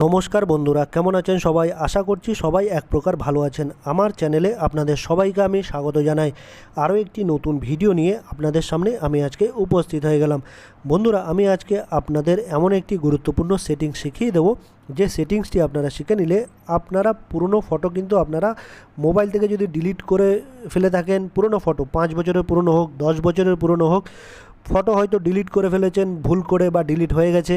নমস্কার বন্ধুরা, কেমন আছেন সবাই? আশা করছি সবাই এক প্রকার ভালো আছেন। আমার চ্যানেলে আপনাদের সবাইকে আমি স্বাগত জানাই। আরও একটি নতুন ভিডিও নিয়ে আপনাদের সামনে আমি আজকে উপস্থিত হয়ে গেলাম। বন্ধুরা, আমি আজকে আপনাদের এমন একটি গুরুত্বপূর্ণ সেটিংস শিখিয়ে দেবো, যে সেটিংসটি আপনারা শিখে নিলে আপনারা পুরনো ফটো কিন্তু আপনারা মোবাইল থেকে যদি ডিলিট করে ফেলে থাকেন, পুরনো ফটো 5 বছরের পুরনো হোক, 10 বছরের পুরনো হোক, ফটো হয়তো ডিলিট করে ফেলেছেন ভুল করে, বা ডিলিট হয়ে গেছে,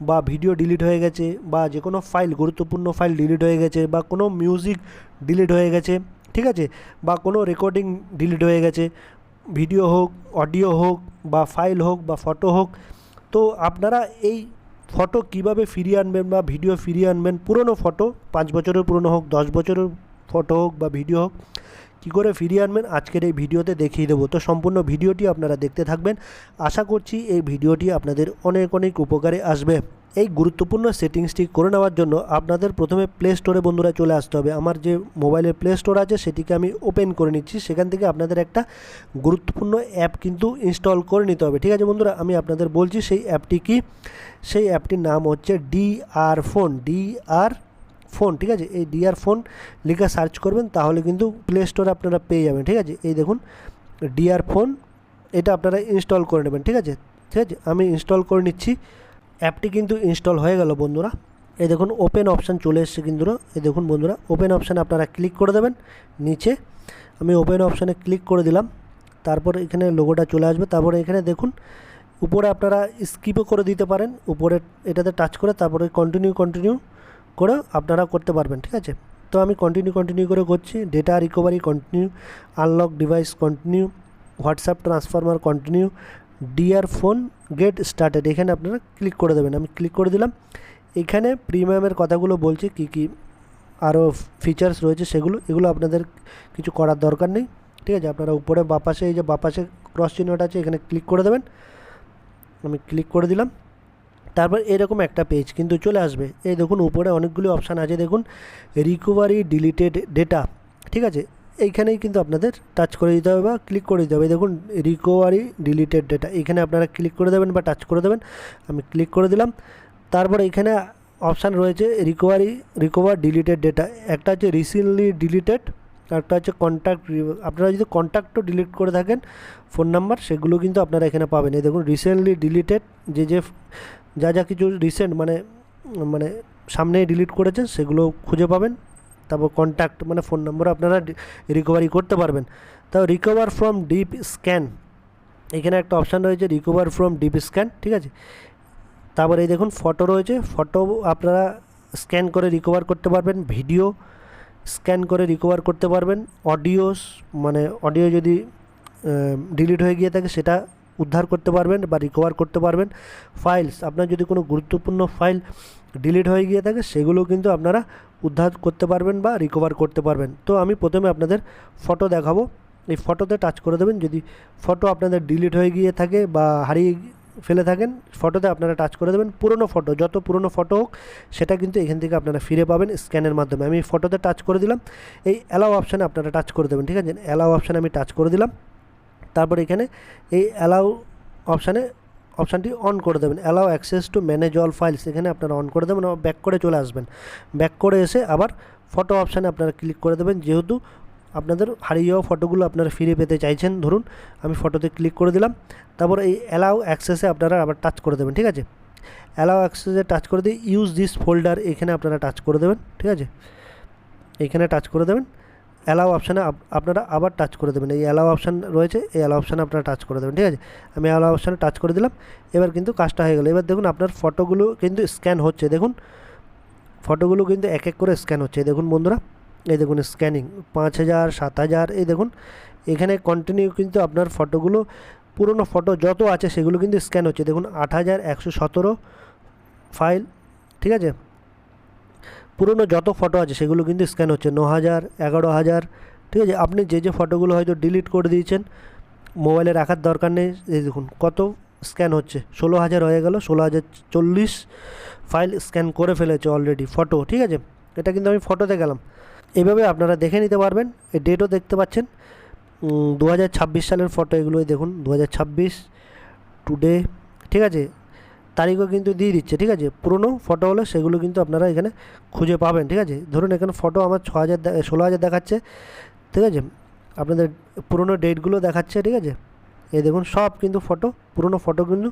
বা ভিডিও ডিলিট হয়ে গেছে, বা যে কোনো ফাইল, গুরুত্বপূর্ণ ফাইল ডিলিট হয়ে গেছে, বা কোনো মিউজিক ডিলিট হয়ে গেছে, ঠিক আছে, বা কোনো রেকর্ডিং ডিলিট হয়ে গেছে, ভিডিও হোক, অডিও হোক, বা ফাইল হোক, বা ফটো হোক। তো আপনারা এই ফটো কিভাবে ফিরিয়ে আনবেন বা ভিডিও ফিরিয়ে আনবেন, পুরনো ফটো 5 বছরের পুরনো হোক, 10 বছরের ফটো হোক বা ভিডিও হোক, কী করে ফিরিয়ে আনবেন আজকের এই ভিডিওতে দেখিয়ে দেবো। তো সম্পূর্ণ ভিডিওটি আপনারা দেখতে থাকবেন। আশা করছি এই ভিডিওটি আপনাদের অনেক অনেক উপকারে আসবে। এই গুরুত্বপূর্ণ সেটিংসটি করে নেওয়ার জন্য আপনাদের প্রথমে প্লে স্টোরে বন্ধুরা চলে আসতে হবে। আমার যে মোবাইলের প্লে স্টোর আছে সেটিকে আমি ওপেন করে নিচ্ছি। সেখান থেকে আপনাদের একটা গুরুত্বপূর্ণ অ্যাপ কিন্তু ইনস্টল করে নিতে হবে, ঠিক আছে বন্ধুরা? আমি আপনাদের বলছি সেই অ্যাপটি কি। সেই অ্যাপটির নাম হচ্ছে ডিআর ফোন, ঠিক আছে? এই ডিআর ফোন লিখে সার্চ করবেন, তাহলে কিন্তু প্লে স্টোরে আপনারা পেয়ে যাবেন, ঠিক আছে? এই দেখুন ডিআর ফোন, এটা আপনারা ইনস্টল করে নেবেন, ঠিক আছে? আমি ইনস্টল করে নিচ্ছি। অ্যাপটি কিন্তু ইনস্টল হয়ে গেল বন্ধুরা। এই দেখুন ওপেন অপশান চলে এসেছে কিন্তু। এই দেখুন বন্ধুরা, ওপেন অপশানে আপনারা ক্লিক করে দেবেন। নিচে আমি ওপেন অপশানে ক্লিক করে দিলাম। তারপর এখানে লোগোটা চলে আসবে। তারপরে এখানে দেখুন উপরে আপনারা স্কিপও করে দিতে পারেন, উপরে এটাতে টাচ করে তারপরে কন্টিনিউ করে আপনারা করতে পারবেন, ঠিক আছে? তো আমি কন্টিনিউ করে করছি। Data recovery continue, unlock device continue, WhatsApp transformer continue, DR phone get started, এখানে আপনারা ক্লিক করে দেবেন। আমি ক্লিক করে দিলাম। এখানে প্রিমিয়ামের কথাগুলো বলছি, কি আরও ফিচার্স রয়েছে এগুলো আপনাদের কিছু করার দরকার নেই, ঠিক আছে? আপনারা উপরে বাপাশে, এই যে বাপাশে ক্রস চিহ্নটা আছে, এখানে ক্লিক করে দেবেন। আমি ক্লিক করে দিলাম। তারপর এরকম একটা পেজ কিন্তু চলে আসবে। এই দেখুন উপরে অনেকগুলি অপশান আছে, দেখুন রিকভারি ডিলিটেড ডেটা, ঠিক আছে? এইখানেই কিন্তু আপনাদের টাচ করে দিতে হবে বা ক্লিক করে দিতে হবে। দেখুন রিকভারি ডিলিটেড ডেটা, এখানে আপনারা ক্লিক করে দেবেন বা টাচ করে দেবেন। আমি ক্লিক করে দিলাম। তারপর এখানে অপশান রয়েছে রিকভার ডিলিটেড ডেটা। একটা হচ্ছে রিসেন্টলি ডিলিটেড, একটা হচ্ছে কন্ট্যাক্ট। আপনারা যদি কন্ট্যাক্টও ডিলিট করে থাকেন ফোন নাম্বার, সেগুলো কিন্তু আপনারা এখানে পাবেন। এই দেখুন রিসেন্টলি ডিলিটেড, যা কিছু রিসেন্ট মানে সামনেই ডিলিট করেছেন সেগুলো খুঁজে পাবেন। তারপর কন্ট্যাক্ট মানে ফোন নম্বর আপনারা রিকভারি করতে পারবেন। তাও রিকভার ফ্রম ডিপ স্ক্যান, এখানে একটা অপশান রয়েছে রিকভার ফ্রম ডিপ স্ক্যান, ঠিক আছে? তারপর এই দেখুন ফটো রয়েছে, ফটো আপনারা স্ক্যান করে রিকভার করতে পারবেন, ভিডিও স্ক্যান করে রিকভার করতে পারবেন, অডিও যদি ডিলিট হয়ে গিয়ে থাকে সেটা উদ্ধার করতে পারবেন বা রিকভার করতে পারবেন। ফাইলস, আপনার যদি কোনো গুরুত্বপূর্ণ ফাইল ডিলিট হয়ে গিয়ে থাকে সেগুলো কিন্তু আপনারা উদ্ধার করতে পারবেন বা রিকভার করতে পারবেন। তো আমি প্রথমে আপনাদের ফটো দেখাবো। এই ফটোতে টাচ করে দেবেন। যদি ফটো আপনাদের ডিলিট হয়ে গিয়ে থাকে বা হারিয়ে ফেলে থাকেন, ফটোতে আপনারা টাচ করে দেবেন। পুরনো ফটো, যত পুরনো ফটো হোক সেটা কিন্তু এখান থেকে আপনারা ফিরে পাবেন স্ক্যানের মাধ্যমে। আমি ফটোতে টাচ করে দিলাম। এই অ্যালাউ অপশানে আপনারা টাচ করে দেবেন, ঠিক আছে? অ্যালাউ অপশানে আমি টাচ করে দিলাম। তারপর এখানে এই অ্যালাউ অপশানটি অন করে দেবেন। Allow access to manage all files, এখানে আপনারা অন করে দেবেন। ব্যাক করে চলে আসবেন। ব্যাক করে এসে আবার ফটো অপশানে আপনারা ক্লিক করে দেবেন। যেহেতু আপনাদের হারিয়ে যাওয়া ফটোগুলো আপনারা ফিরে পেতে চাইছেন, ধরুন আমি ফটোতে ক্লিক করে দিলাম। তারপর এই অ্যালাউ অ্যাক্সেসে আপনারা আবার টাচ করে দেবেন, ঠিক আছে? অ্যালাউ অ্যাক্সেসে টাচ করে দিয়ে ইউজ দিস ফোল্ডার, এখানে আপনারা টাচ করে দেবেন, ঠিক আছে? এখানে টাচ করে দেবেন। অ্যালাউ অপশানে আপনারা আবার টাচ করে দেবেন। এই অ্যালাউ অপশান রয়েছে, এই অ্যালাউ অপশানে আপনারা টাচ করে দেবেন, ঠিক আছে? আমি অ্যালাউ অপশানে টাচ করে দিলাম। এবার কিন্তু কাজটা হয়ে গেল। এবার দেখুন আপনার ফটোগুলো কিন্তু স্ক্যান হচ্ছে। দেখুন ফটোগুলো কিন্তু এক এক করে স্ক্যান হচ্ছে। দেখুন বন্ধুরা, এই দেখুন স্ক্যানিং 5000, 7000, এই দেখুন এখানে কন্টিনিউ কিন্তু আপনার ফটোগুলো, পুরনো ফটো যত আছে সেগুলো কিন্তু স্ক্যান হচ্ছে। দেখুন 8117 ফাইল, ঠিক আছে? পুরনো যত ফটো আছে সেগুলো কিন্তু স্ক্যান হচ্ছে। 9000, 11000, ঠিক আছে? আপনি যে ফটোগুলো হয়তো ডিলিট করে দিয়েছেন, মোবাইলে রাখার দরকার নেই, এই দেখুন কত স্ক্যান হচ্ছে। 16000 হয়ে গেল, 16040 ফাইল স্ক্যান করে ফেলেছে অলরেডি ফটো, ঠিক আছে? এটা কিন্তু আমি ফটোতে গেলাম। এইভাবে আপনারা দেখে নিতে পারবেন। এই ডেটও দেখতে পাচ্ছেন, 2026 সালের ফটো এগুলোই। দেখুন 2026 টুডে, ঠিক আছে? তারিখও কিন্তু দিয়ে দিচ্ছে, ঠিক আছে। পুরনো ফটো হলে সেগুলো কিন্তু আপনারা এখানে খুঁজে পাবেন, ঠিক আছে। ধরুন এখানে ফটো আমার 6000 16,000 দেখাচ্ছে, ঠিক আছে। আপনাদের পুরনো ডেটগুলো দেখাচ্ছে, ঠিক আছে। এই দেখুন সব কিন্তু ফটো, পুরনো ফটো কিন্তু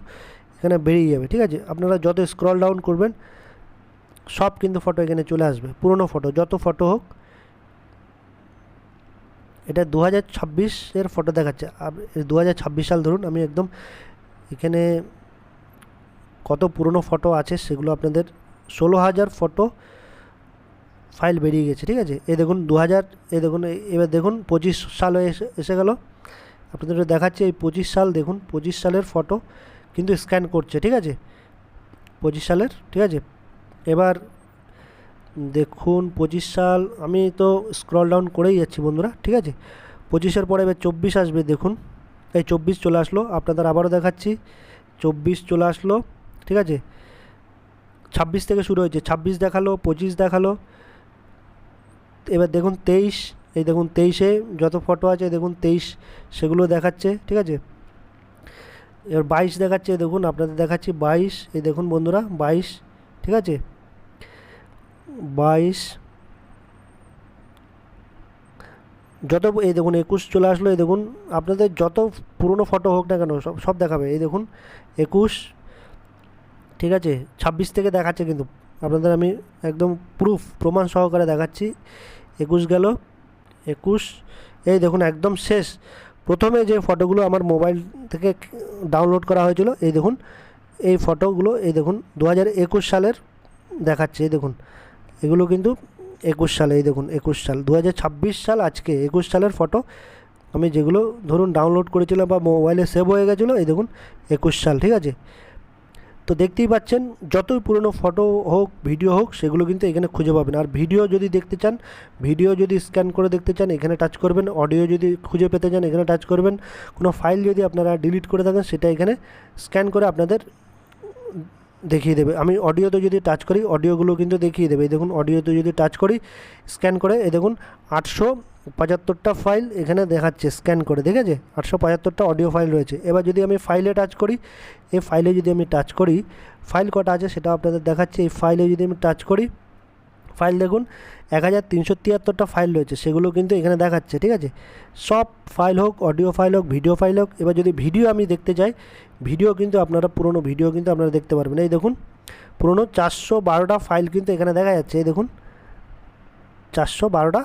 এখানে বেরিয়ে যাবে, ঠিক আছে। আপনারা যত স্ক্রল ডাউন করবেন সব কিন্তু ফটো এখানে চলে আসবে, পুরনো ফটো যত ফটো হোক। এটা 2026-এর ফটো দেখাচ্ছে, 2026 সাল ধরুন। আমি একদম এখানে কত পুরনো ফটো আছে সেগুলো আপনাদের 16,000 ফটো ফাইল বেরিয়ে গেছে, ঠিক আছে। এই দেখুন 2000, এই দেখুন এবার দেখুন 25 সাল এসে গেল। আপনাদের দেখাচ্ছে এই 25 সাল, দেখুন 25 সালের ফটো কিন্তু স্ক্যান করছে, ঠিক আছে। 25 সালের, ঠিক আছে। এবার দেখুন 25 সাল, আমি তো স্ক্রল ডাউন করেই যাচ্ছি বন্ধুরা, ঠিক আছে। 25-এর পরে এবার 24 আসবে, দেখুন এই 24 চলে আসলো। আপনাদের আবারও দেখাচ্ছি 24 চলে আসলো, ঠিক আছে। 26 থেকে শুরু হয়েছে, 26 দেখালো, 25 দেখালো। এবার দেখুন 23, এই দেখুন 23-এ যত ফটো আছে দেখুন 23 সেগুলো দেখাচ্ছে, ঠিক আছে। এবার 22 দেখাচ্ছে, দেখুন আপনাদের দেখাচ্ছি 22, এই দেখুন বন্ধুরা 22, ঠিক আছে। 22 যত, এই দেখুন 21 চলে আসলো। এই দেখুন আপনাদের যত পুরনো ফটো হোক না কেন সব সব দেখাবে। এই দেখুন 21, ঠিক আছে। 26 থেকে দেখাচ্ছে কিন্তু আপনাদের আমি একদম প্রমাণ সহকারে দেখাচ্ছি। 21 গেল, 21, এই দেখুন একদম শেষ প্রথমে যে ফটোগুলো আমার মোবাইল থেকে ডাউনলোড করা হয়েছিল, এই দেখুন এই ফটোগুলো, এই দেখুন 2021 সালের দেখাচ্ছে। এই দেখুন এগুলো কিন্তু 21 সালে, এই দেখুন 21 সাল, 2026 সাল আজকে 21 সালের ফটো আমি যেগুলো ধরুন ডাউনলোড করেছিলাম বা মোবাইলে সেভ হয়ে গেছিলো, এই দেখুন 21 সাল, ঠিক আছে। তো দেখতেই পাচ্ছেন যতই পুরনো ফটো হোক ভিডিও হোক সেগুলো কিন্তু এখানে খুঁজে পাবেন। আর ভিডিও যদি দেখতে চান, ভিডিও যদি স্ক্যান করে দেখতে চান এখানে টাচ করবেন। অডিও যদি খুঁজে পেতে চান এখানে টাচ করবেন। কোনো ফাইল যদি আপনারা ডিলিট করে থাকেন সেটা এখানে স্ক্যান করে আপনাদের দেখিয়ে দেবে। আমি অডিওতে যদি টাচ করি অডিওগুলো কিন্তু দেখিয়ে দেবে। এই দেখুন অডিওতে যদি টাচ করি স্ক্যান করে, এই দেখুন 875টা ফাইল এখানে দেখাচ্ছে স্ক্যান করে, ঠিক আছে। 875টা অডিও ফাইল রয়েছে। এবার যদি আমি ফাইলে টাচ করি, এই ফাইলে যদি আমি টাচ করি, ফাইল কটা আছে সেটা আপনাদের দেখাচ্ছে। এই ফাইলে যদি আমি টাচ করি, ফাইল দেখুন 1373টা ফাইল রয়েছে, সেগুলো কিন্তু এখানে দেখাচ্ছে, ঠিক আছে। সব ফাইল হোক, অডিও ফাইল হোক, ভিডিও ফাইল হোক। এবার যদি ভিডিও আমি দেখতে চাই, ভিডিও কিন্তু আপনারা পুরনো ভিডিও কিন্তু আপনারা দেখতে পারবেন। এই দেখুন পুরনো 412টা ফাইল কিন্তু এখানে দেখা যাচ্ছে। এই দেখুন 412টা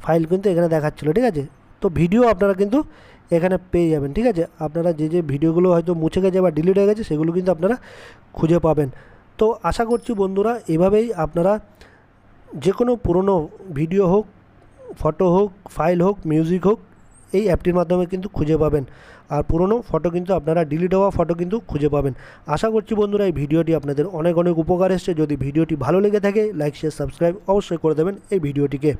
ফাইল কিন্তু এখানে দেখাচ্ছিলো, ঠিক আছে। তো ভিডিও আপনারা কিন্তু এখানে পেয়ে যাবেন, ঠিক আছে। আপনারা যে যে ভিডিওগুলো হয়তো মুছে গেছে বা ডিলিট হয়ে গেছে সেগুলো কিন্তু আপনারা খুঁজে পাবেন। তো আশা করছি বন্ধুরা এভাবেই আপনারা যে কোনো পুরনো ভিডিও হোক, ফটো হোক, ফাইল হোক, মিউজিক হোক, এই অ্যাপটির মাধ্যমে কিন্তু খুঁজে পাবেন। আর পুরনো ফটো কিন্তু আপনারা ডিলিট হওয়া ফটো কিন্তু খুঁজে পাবেন। আশা করছি বন্ধুরা এই ভিডিওটি আপনাদের অনেক অনেক উপকার এসছে। যদি ভিডিওটি ভালো লেগে থাকে লাইক শেয়ার সাবস্ক্রাইব অবশ্যই করে দেবেন এই ভিডিওটিকে।